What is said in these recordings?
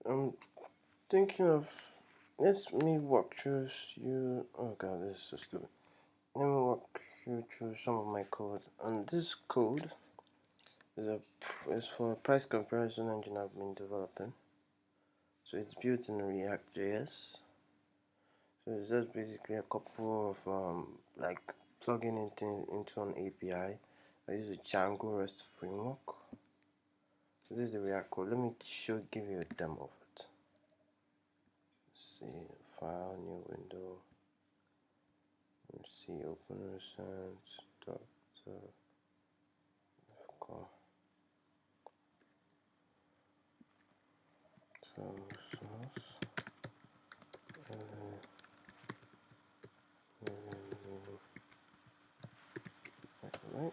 I'm thinking of let me walk through you. Oh god, this is so stupid. Let me walk you through some of my code. And this code is a is for a price comparison engine I've been developing. So it's built in React.js. So it's just basically a couple of like plugging into an API. I use a Django REST framework. So this is the React code. Let me give you a demo of it. Let's see, file, new window. Let's see, open recent dot com. Right.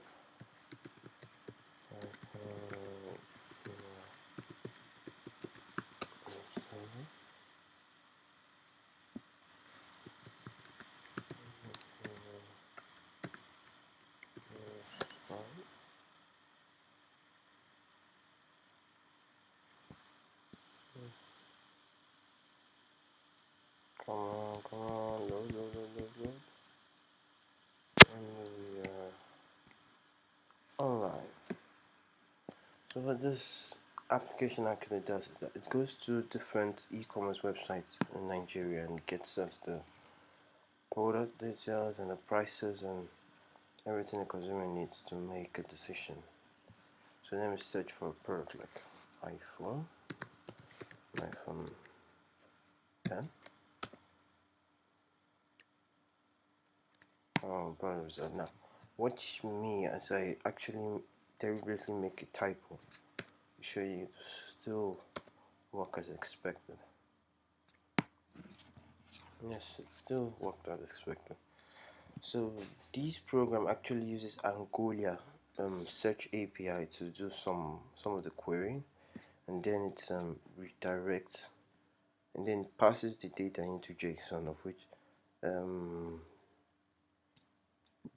Come on, load. And we are online. So what this application actually does is that it goes to different e-commerce websites in Nigeria and gets us the product details and the prices and everything the consumer needs to make a decision. So let me search for a product like iPhone 10. Oh, product result. Now, watch me as I actually deliberately make a typo. Show you it still work as expected. Yes, it still worked as expected. So this program actually uses Algolia search API to do some of the querying, and then it redirects and then passes the data into JSON, of which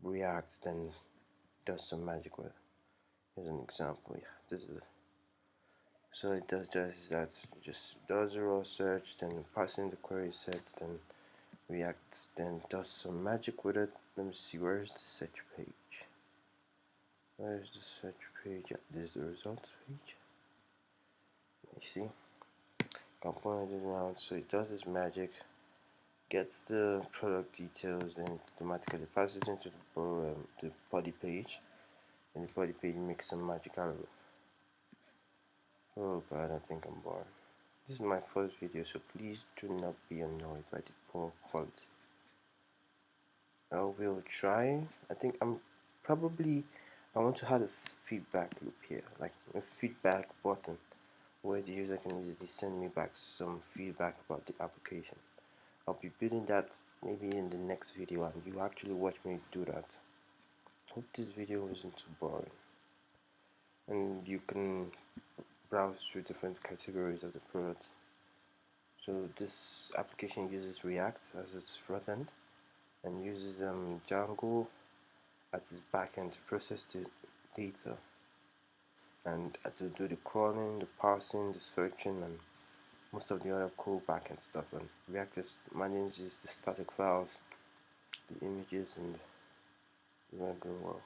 React then does some magic with. Here's an example. Yeah, this is so it does just that. Just does a raw search, then passing the query sets, then React then does some magic with it. Let me see, where's the search page? Where's the search page? Yeah, this is the results page. You see, component is around, so it does its magic, gets the product details, then automatically passes it into the body page, and the body page makes some magic out of it. Oh god, I think I'm bored. This is my first video, so please do not be annoyed by the poor quality. I will try. I think I want to have a feedback loop here, like a feedback button where the user can easily send me back some feedback about the application. I'll be building that maybe in the next video, and you actually watch me do that. Hope this video wasn't too boring, and you can browse through different categories of the product. So this application uses React as its front end and uses Django at its back end to process the data and to do the crawling, the parsing, the searching, and most of the other cool backend stuff. And React just manages the static files, the images, and the regular world.